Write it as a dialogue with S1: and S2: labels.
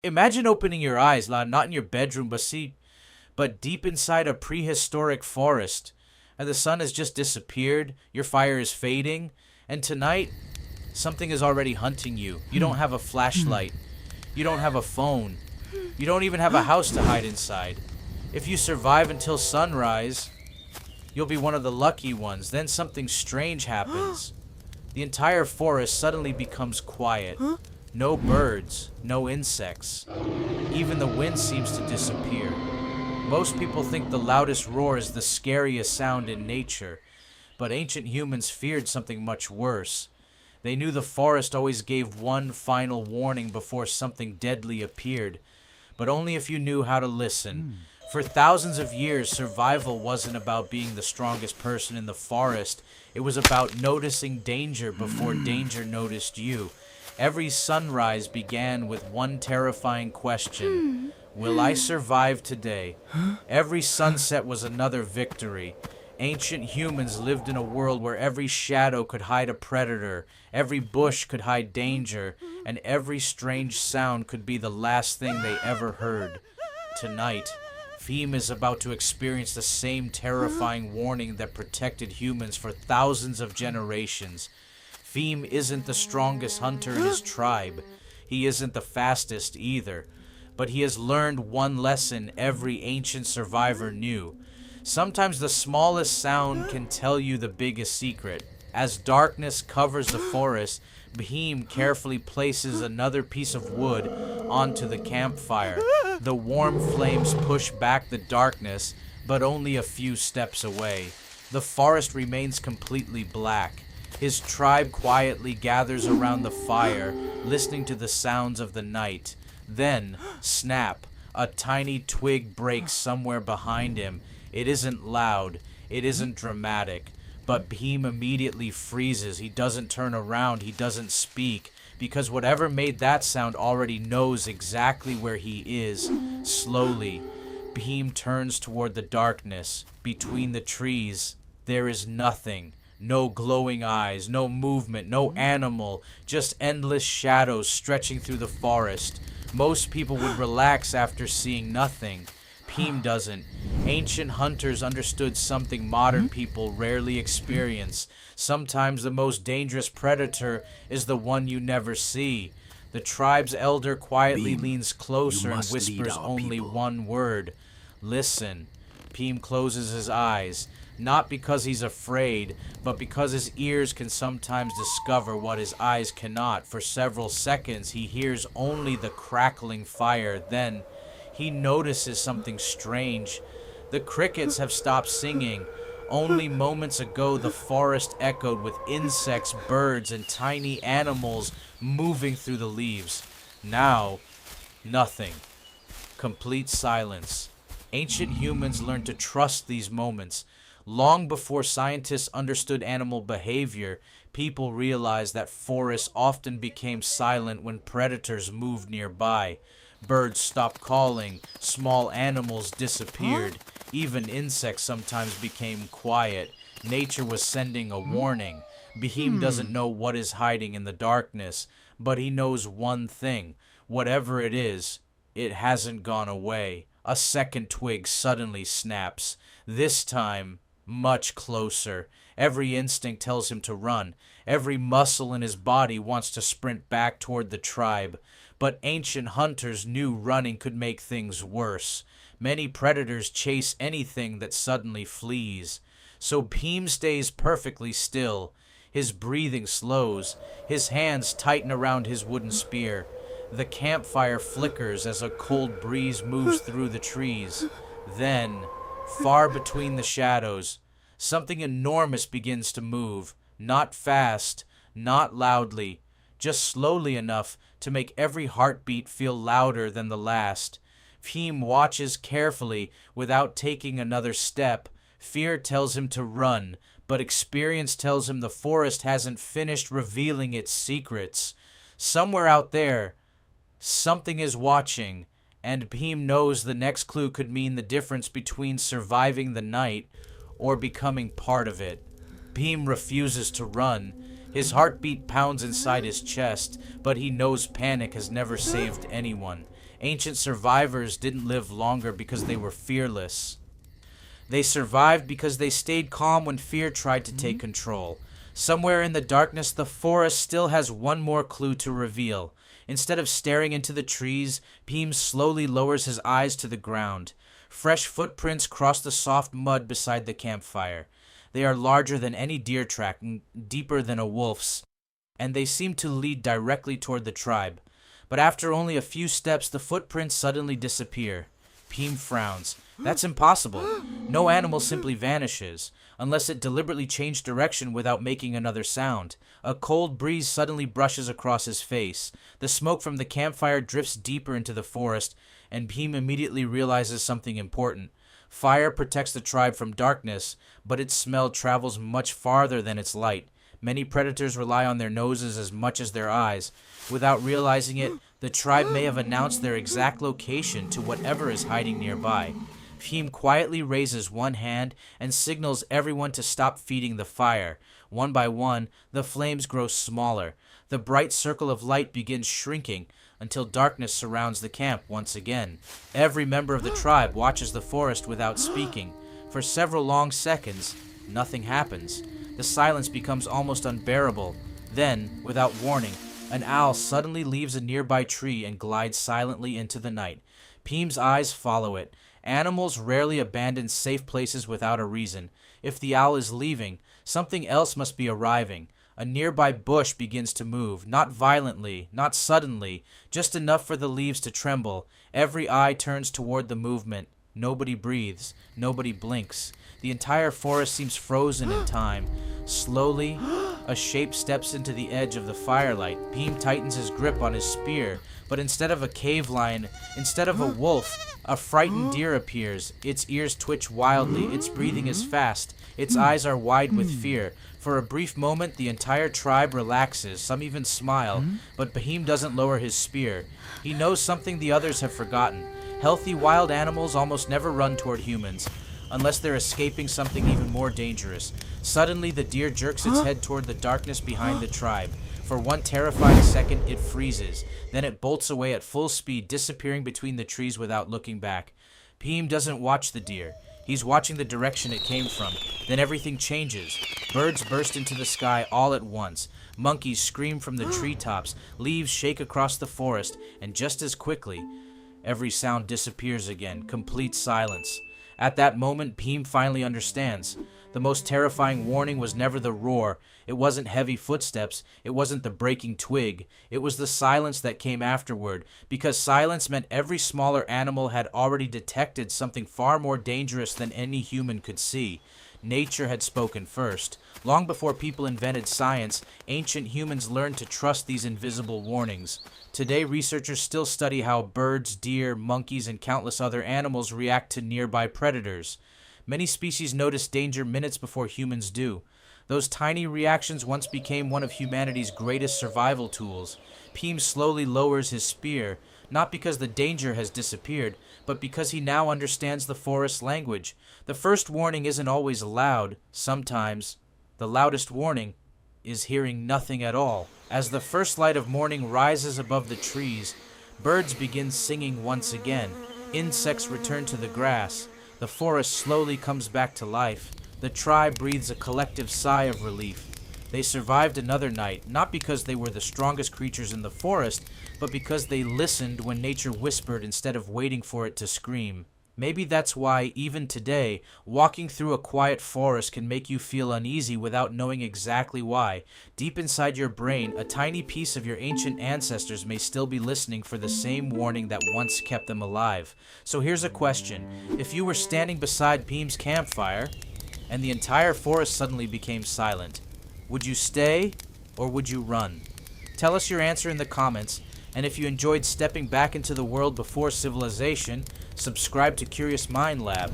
S1: Imagine opening your eyes, not in your bedroom, but deep inside a prehistoric forest. And the sun has just disappeared, your fire is fading, and tonight, something is already hunting you. You don't have a flashlight. You don't have a phone. You don't even have a house to hide inside. If you survive until sunrise, you'll be one of the lucky ones. Then something strange happens. The entire forest suddenly becomes quiet. No birds, no insects. Even the wind seems to disappear. Most people think the loudest roar is the scariest sound in nature, but ancient humans feared something much worse. They knew the forest always gave one final warning before something deadly appeared, but only if you knew how to listen. For thousands of years, survival wasn't about being the strongest person in the forest. It was about noticing danger before danger noticed you. Every sunrise began with one terrifying question. Will I survive today? Every sunset was another victory. Ancient humans lived in a world where every shadow could hide a predator, every bush could hide danger, and every strange sound could be the last thing they ever heard. Tonight, Feem is about to experience the same terrifying warning that protected humans for thousands of generations. Feem isn't the strongest hunter in his tribe. He isn't the fastest either. But he has learned one lesson every ancient survivor knew. Sometimes the smallest sound can tell you the biggest secret. As darkness covers the forest, Behem carefully places another piece of wood onto the campfire. The warm flames push back the darkness, but only a few steps away. The forest remains completely black. His tribe quietly gathers around the fire, listening to the sounds of the night. Then, snap, a tiny twig breaks somewhere behind him. It isn't loud, it isn't dramatic, but Behem immediately freezes. He doesn't turn around, he doesn't speak, because whatever made that sound already knows exactly where he is. Slowly, Behem turns toward the darkness. Between the trees, there is nothing. No glowing eyes, no movement, no animal, just endless shadows stretching through the forest. Most people would relax after seeing nothing. Behem doesn't. Ancient hunters understood something modern people rarely experience. Sometimes the most dangerous predator is the one you never see. The tribe's elder quietly leans closer and whispers only one word. Listen. Behem closes his eyes. Not because he's afraid, but because his ears can sometimes discover what his eyes cannot. For several seconds, he hears only the crackling fire. Then, he notices something strange. The crickets have stopped singing. Only moments ago, the forest echoed with insects, birds, and tiny animals moving through the leaves. Now, nothing. Complete silence. Ancient humans learned to trust these moments. Long before scientists understood animal behavior, people realized that forests often became silent when predators moved nearby. Birds stopped calling, small animals disappeared, even insects sometimes became quiet. Nature was sending a warning. Behem doesn't know what is hiding in the darkness, but he knows one thing. Whatever it is, it hasn't gone away. A second twig suddenly snaps. This time, much closer. Every instinct tells him to run. Every muscle in his body wants to sprint back toward the tribe. But ancient hunters knew running could make things worse. Many predators chase anything that suddenly flees. So Behem stays perfectly still. His breathing slows. His hands tighten around his wooden spear. The campfire flickers as a cold breeze moves through the trees. Then, far between the shadows, something enormous begins to move. Not fast, not loudly, just slowly enough to make every heartbeat feel louder than the last. Behem watches carefully without taking another step. Fear tells him to run, but experience tells him the forest hasn't finished revealing its secrets. Somewhere out there, something is watching, and Behem knows the next clue could mean the difference between surviving the night or becoming part of it. Behem refuses to run. His heartbeat pounds inside his chest, but he knows panic has never saved anyone. Ancient survivors didn't live longer because they were fearless. They survived because they stayed calm when fear tried to take control. Somewhere in the darkness, the forest still has one more clue to reveal. Instead of staring into the trees, Beam slowly lowers his eyes to the ground. Fresh footprints cross the soft mud beside the campfire. They are larger than any deer track, deeper than a wolf's, and they seem to lead directly toward the tribe. But after only a few steps, the footprints suddenly disappear. Peem frowns. That's impossible. No animal simply vanishes, unless it deliberately changed direction without making another sound. A cold breeze suddenly brushes across his face. The smoke from the campfire drifts deeper into the forest, and Peem immediately realizes something important. Fire protects the tribe from darkness, but its smell travels much farther than its light. Many predators rely on their noses as much as their eyes. Without realizing it, the tribe may have announced their exact location to whatever is hiding nearby. Peem quietly raises one hand and signals everyone to stop feeding the fire. One by one, the flames grow smaller. The bright circle of light begins shrinking until darkness surrounds the camp once again. Every member of the tribe watches the forest without speaking. For several long seconds, nothing happens. The silence becomes almost unbearable. Then, without warning, an owl suddenly leaves a nearby tree and glides silently into the night. Peem's eyes follow it. Animals rarely abandon safe places without a reason. If the owl is leaving, something else must be arriving. A nearby bush begins to move, not violently, not suddenly, just enough for the leaves to tremble. Every eye turns toward the movement. Nobody breathes. Nobody blinks. The entire forest seems frozen in time. Slowly, a shape steps into the edge of the firelight. Peem tightens his grip on his spear, but instead of a cave lion, instead of a wolf, a frightened deer appears. Its ears twitch wildly. Its breathing is fast. Its eyes are wide with fear. For a brief moment, the entire tribe relaxes. Some even smile, but Beheem doesn't lower his spear. He knows something the others have forgotten. Healthy wild animals almost never run toward humans, unless they're escaping something even more dangerous. Suddenly, the deer jerks its head toward the darkness behind the tribe. For one terrifying second, it freezes. Then it bolts away at full speed, disappearing between the trees without looking back. Peem doesn't watch the deer. He's watching the direction it came from. Then everything changes. Birds burst into the sky all at once. Monkeys scream from the treetops. Leaves shake across the forest. And just as quickly, every sound disappears again. Complete silence. At that moment, Peem finally understands. The most terrifying warning was never the roar. It wasn't heavy footsteps. It wasn't the breaking twig. It was the silence that came afterward, because silence meant every smaller animal had already detected something far more dangerous than any human could see. Nature had spoken first. Long before people invented science, ancient humans learned to trust these invisible warnings. Today, researchers still study how birds, deer, monkeys, and countless other animals react to nearby predators. Many species notice danger minutes before humans do. Those tiny reactions once became one of humanity's greatest survival tools. Peem slowly lowers his spear, not because the danger has disappeared, but because he now understands the forest's language. The first warning isn't always loud. Sometimes, the loudest warning is hearing nothing at all. As the first light of morning rises above the trees, birds begin singing once again. Insects return to the grass. The forest slowly comes back to life. The tribe breathes a collective sigh of relief. They survived another night, not because they were the strongest creatures in the forest, but because they listened when nature whispered instead of waiting for it to scream. Maybe that's why, even today, walking through a quiet forest can make you feel uneasy without knowing exactly why. Deep inside your brain, a tiny piece of your ancient ancestors may still be listening for the same warning that once kept them alive. So here's a question. If you were standing beside Peem's campfire, and the entire forest suddenly became silent, would you stay, or would you run? Tell us your answer in the comments, and if you enjoyed stepping back into the world before civilization, subscribe to Curious Mind Lab.